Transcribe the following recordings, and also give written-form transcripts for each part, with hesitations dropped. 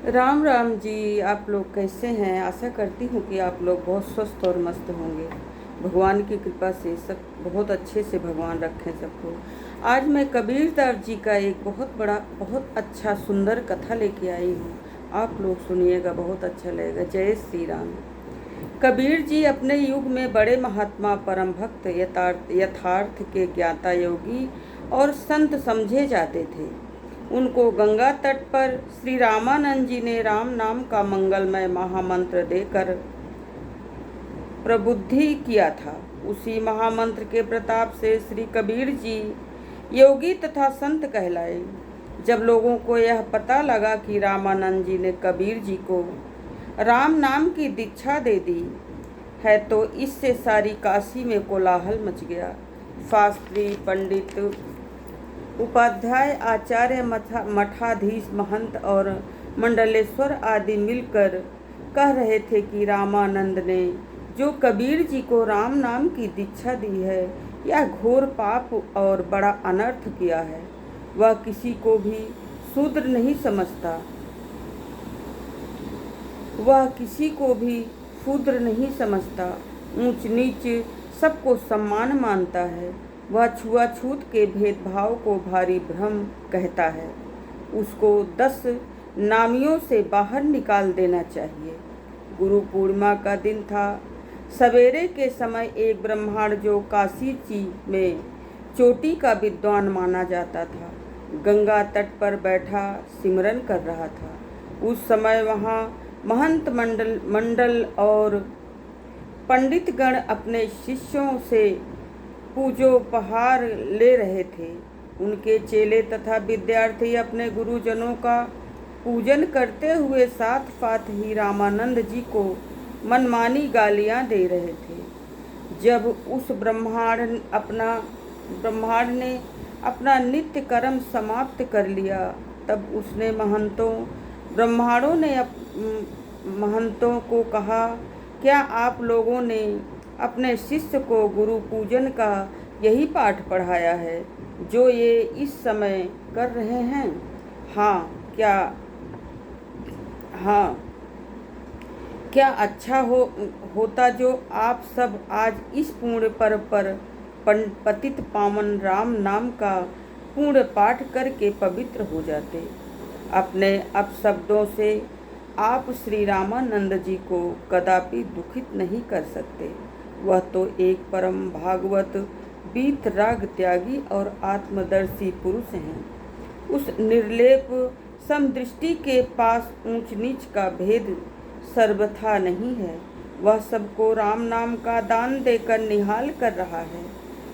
राम राम जी। आप लोग कैसे हैं? आशा करती हूँ कि आप लोग बहुत स्वस्थ और मस्त होंगे। भगवान की कृपा से सब बहुत अच्छे से भगवान रखें सबको। आज मैं कबीरदास जी का एक बहुत अच्छा सुंदर कथा लेके आई हूँ। आप लोग सुनिएगा, बहुत अच्छा लगेगा। जय श्री राम। कबीर जी अपने युग में बड़े महात्मा, परम भक्त, यथार्थ के ज्ञाता, योगी और संत समझे जाते थे। उनको गंगा तट पर श्री रामानंद जी ने राम नाम का मंगलमय महामंत्र देकर प्रबुद्धि किया था। उसी महामंत्र के प्रताप से श्री कबीर जी योगी तथा संत कहलाए। जब लोगों को यह पता लगा कि रामानंद जी ने कबीर जी को राम नाम की दीक्षा दे दी है, तो इससे सारी काशी में कोलाहल मच गया। शास्त्री, पंडित, उपाध्याय, आचार्य, मठाधीश, महंत और मंडलेश्वर आदि मिलकर कह रहे थे कि रामानंद ने जो कबीर जी को राम नाम की दीक्षा दी है, यह घोर पाप और बड़ा अनर्थ किया है। वह किसी को भी शूद्र नहीं समझता, वह किसी को भी शूद्र नहीं समझता, ऊंच नीच सबको सम्मान मानता है। वह छुआछूत के भेदभाव को भारी भ्रम कहता है। उसको 10 नामियों से बाहर निकाल देना चाहिए। गुरु पूर्णिमा का दिन था। सवेरे के समय एक ब्राह्मण, जो काशी जी में चोटी का विद्वान माना जाता था, गंगा तट पर बैठा सिमरन कर रहा था। उस समय वहाँ महंत मंडल और पंडितगण अपने शिष्यों से पूजोपहार ले रहे थे। उनके चेले तथा विद्यार्थी अपने गुरुजनों का पूजन करते हुए साथ साथ ही रामानंद जी को मनमानी गालियां दे रहे थे। जब उस ब्राह्मण ने अपना नित्य कर्म समाप्त कर लिया, तब उसने ब्राह्मणों ने महंतों को कहा, क्या आप लोगों ने अपने शिष्य को गुरु पूजन का यही पाठ पढ़ाया है जो ये इस समय कर रहे हैं? हाँ, क्या अच्छा होता जो आप सब आज इस पूर्ण पर्व पर पतित पावन राम नाम का पूर्ण पाठ करके पवित्र हो जाते। अपने अपशब्दों से आप श्री रामानंद जी को कदापि दुखित नहीं कर सकते। वह तो एक परम भागवत, वीतराग त्यागी और आत्मदर्शी पुरुष हैं। उस निर्लेप समदृष्टि के पास ऊंच नीच का भेद सर्वथा नहीं है। वह सबको राम नाम का दान देकर निहाल कर रहा है।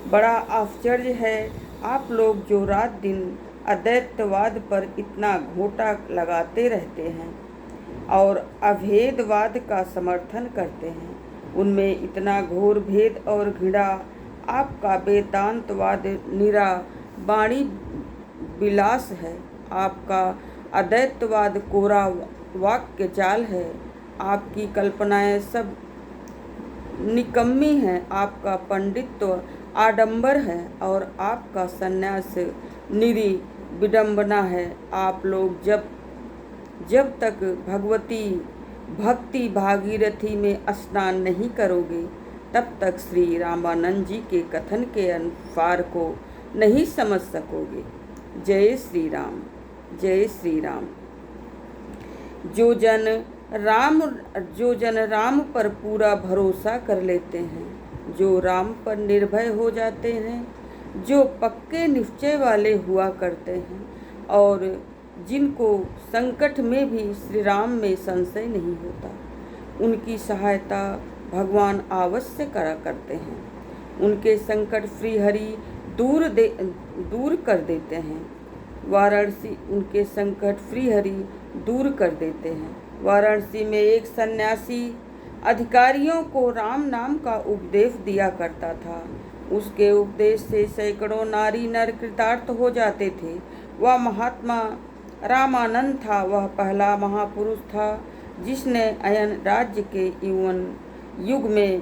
बड़ा आश्चर्य है, आप लोग जो रात दिन अद्वैतवाद पर इतना घोटा लगाते रहते हैं और अभेदवाद का समर्थन करते हैं, उनमें इतना घोर भेद और घृणा। आपका वेदांतवाद निरा वाणी विलास है, आपका अद्वैतवाद कोरा वाक्य जाल है, आपकी कल्पनाएं सब निकम्मी हैं, आपका पंडित्व आडंबर है और आपका सन्यास निरी विडंबना है। आप लोग जब तक भगवती भक्ति भागीरथी में स्नान नहीं करोगे, तब तक श्री रामानंद जी के कथन के अनुसार को नहीं समझ सकोगे। जय श्री राम। जय श्री राम। जो जन राम पर पूरा भरोसा कर लेते हैं, जो राम पर निर्भय हो जाते हैं, जो पक्के निश्चय वाले हुआ करते हैं और जिनको संकट में भी श्री राम में संशय नहीं होता, उनकी सहायता भगवान अवश्य करा करते हैं। उनके संकट श्री हरि दूर कर देते हैं। उनके संकट श्री हरि दूर कर देते हैं। वाराणसी में एक सन्यासी अधिकारियों को राम नाम का उपदेश दिया करता था। उसके उपदेश से सैकड़ों नारी नर कृतार्थ हो जाते थे। वह महात्मा रामानंद था। वह पहला महापुरुष था जिसने अयन राज्य के यौवन युग में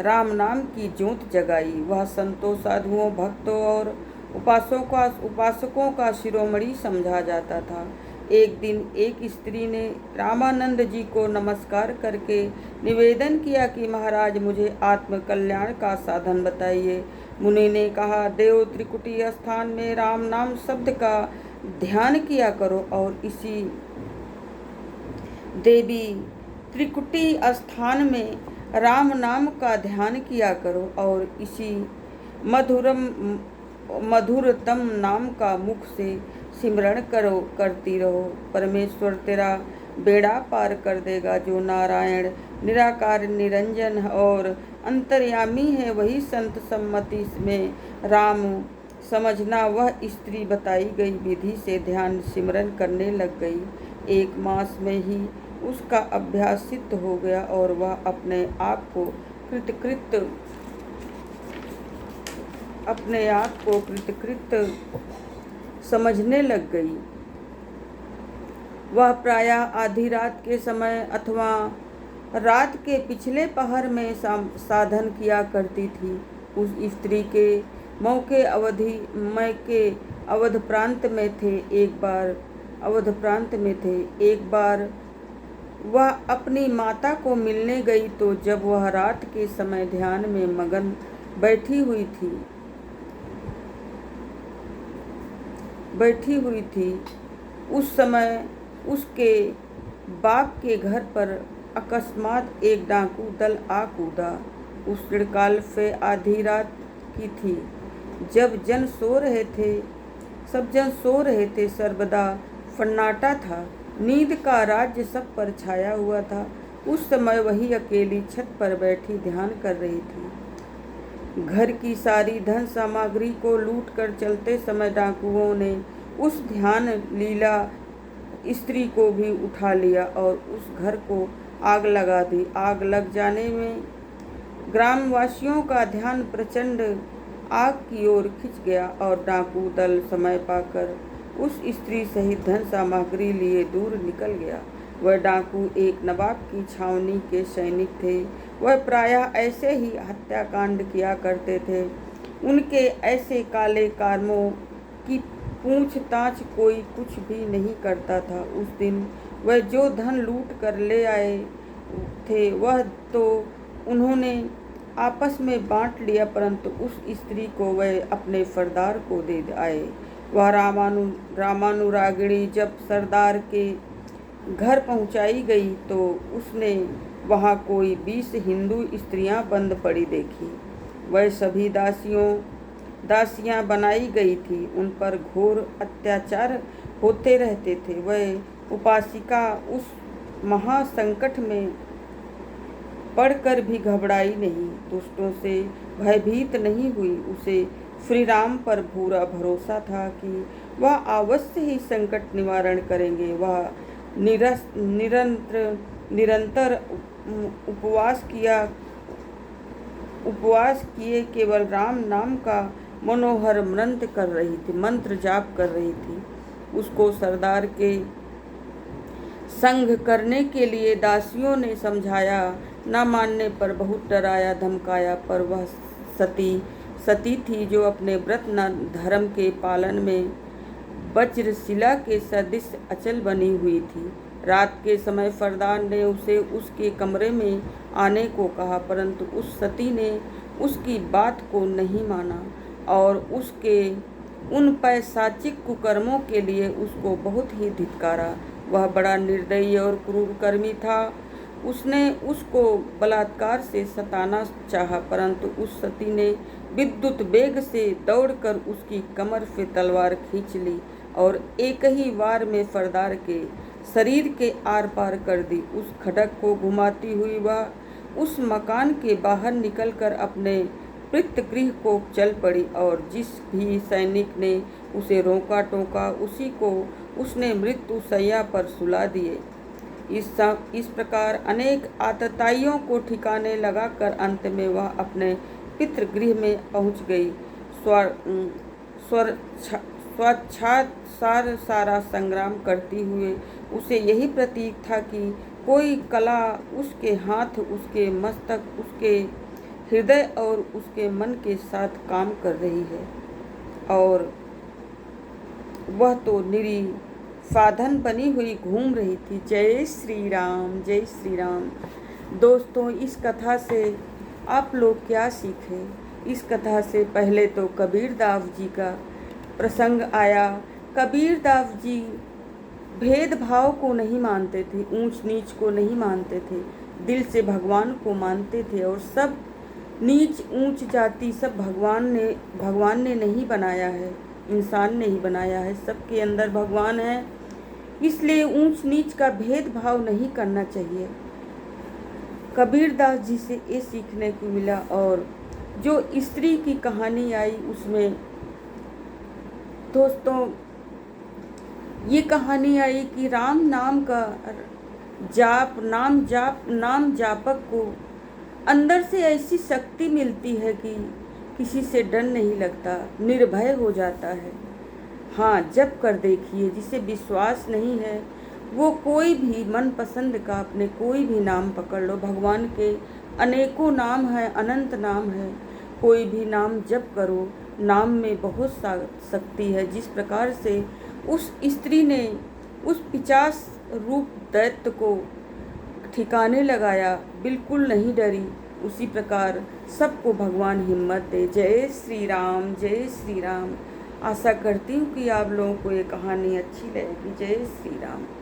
राम नाम की ज्योत जगाई। वह संतों, साधुओं, भक्तों और उपासकों का शिरोमणि समझा जाता था। एक दिन एक स्त्री ने रामानंद जी को नमस्कार करके निवेदन किया कि महाराज, मुझे आत्म कल्याण का साधन बताइए। मुनि ने कहा, देव त्रिकुटी स्थान में राम नाम शब्द का ध्यान किया करो और इसी देवी त्रिकुटी स्थान में राम नाम का ध्यान किया करो और इसी मधुरतम नाम का मुख से सिमरण करती रहो। परमेश्वर तेरा बेड़ा पार कर देगा। जो नारायण निराकार निरंजन और अंतर्यामी है, वही संत सम्मति में राम समझना। वह स्त्री बताई गई विधि से ध्यान सिमरन करने लग गई। 1 मास में ही उसका अभ्यास सिद्ध हो गया और वह अपने आप को कृतकृत समझने लग गई। वह प्रायः आधी रात के समय अथवा रात के पिछले पहर में साधन किया करती थी। उस स्त्री के मौके अवध प्रांत में थे। एक बार वह अपनी माता को मिलने गई, तो जब वह रात के समय ध्यान में मगन बैठी हुई थी, उस समय उसके बाप के घर पर अकस्मात एक डाकू दल आ कूदा। उस ऋणकाल से आधी रात की थी, सब जन सो रहे थे, सर्वदा सन्नाटा था। नींद का राज्य सब पर छाया हुआ था। उस समय वही अकेली छत पर बैठी ध्यान कर रही थी। घर की सारी धन सामग्री को लूट कर चलते समय डाकुओं ने उस ध्यान लीला स्त्री को भी उठा लिया और उस घर को आग लगा दी। आग लग जाने में ग्रामवासियों का ध्यान प्रचंड आग की ओर खिंच गया और डाकू दल समय पाकर उस स्त्री सहित धन सामग्री लिए दूर निकल गया। वह डाकू एक नवाब की छावनी के सैनिक थे। वह प्रायः ऐसे ही हत्याकांड किया करते थे। उनके ऐसे काले कर्मों की पूछताछ कोई कुछ भी नहीं करता था। उस दिन वह जो धन लूट कर ले आए थे, वह तो उन्होंने आपस में बांट लिया, परंतु उस स्त्री को वह अपने सरदार को दे आए। वह रामानुरागिणी जब सरदार के घर पहुंचाई गई, तो उसने वहां कोई 20 हिंदू स्त्रियां बंद पड़ी देखी। वह सभी दासियां बनाई गई थी। उन पर घोर अत्याचार होते रहते थे। वह उपासिका उस महासंकट में पढ़कर भी घबराई नहीं, दुष्टों से भयभीत नहीं हुई। उसे श्री राम पर पूरा भरोसा था कि वह अवश्य ही संकट निवारण करेंगे। वह निरंतर उपवास किए केवल राम नाम का मनोहर मंत्र जाप कर रही थी। उसको सरदार के संग करने के लिए दासियों ने समझाया, न मानने पर बहुत डराया धमकाया, पर वह सती थी जो अपने व्रत न धर्म के पालन में वज्रशिला के सदृश अचल बनी हुई थी। रात के समय सरदार ने उसे उसके कमरे में आने को कहा, परंतु उस सती ने उसकी बात को नहीं माना और उसके उन पैशाचिक कुकर्मों के लिए उसको बहुत ही धिक्कारा। वह बड़ा निर्दयी और क्रूर कर्मी था। उसने उसको बलात्कार से सताना चाहा, परंतु उस सती ने विद्युत वेग से दौड़कर उसकी कमर से तलवार खींच ली और एक ही वार में सरदार के शरीर के आर पार कर दी। उस खड्ग को घुमाती हुई वह उस मकान के बाहर निकलकर अपने प्रीतगृह को चल पड़ी और जिस भी सैनिक ने उसे रोका टोका, उसी को उसने मृत्यु शैया पर सुला दिए। इस प्रकार अनेक आतताइयों को ठिकाने लगाकर अंत में वह अपने पितृगृह में पहुंच गई। स्वच्छाचार सारा संग्राम करती हुए उसे यही प्रतीक था कि कोई कला उसके हाथ, उसके मस्तक, उसके हृदय और उसके मन के साथ काम कर रही है और वह तो निरी साधन बनी हुई घूम रही थी। जय श्री राम, जय श्री राम। दोस्तों, इस कथा से आप लोग क्या सीखें? इस कथा से पहले तो कबीरदास जी का प्रसंग आया। कबीरदास जी भेदभाव को नहीं मानते थे, ऊंच नीच को नहीं मानते थे, दिल से भगवान को मानते थे। और सब नीच ऊंच जाति सब भगवान ने नहीं बनाया है, इंसान ने ही बनाया है। सबके अंदर भगवान है, इसलिए ऊंच नीच का भेदभाव नहीं करना चाहिए। कबीरदास जी से ये सीखने को मिला। और जो स्त्री की कहानी आई उसमें दोस्तों ये कहानी आई कि राम नाम का नाम जापक को अंदर से ऐसी शक्ति मिलती है कि किसी से डर नहीं लगता, निर्भय हो जाता है। हाँ, जप कर देखिए। जिसे विश्वास नहीं है वो कोई भी मनपसंद का अपने कोई भी नाम पकड़ लो। भगवान के अनेकों नाम हैं, अनंत नाम है। कोई भी नाम जप करो, नाम में बहुत शक्ति है। जिस प्रकार से उस स्त्री ने उस 50 रूप दैत्य को ठिकाने लगाया, बिल्कुल नहीं डरी, उसी प्रकार सबको भगवान हिम्मत दे। जय श्री राम, जय श्री राम। आशा करती हूँ कि आप लोगों को ये कहानी अच्छी लगेगी। जय श्री राम।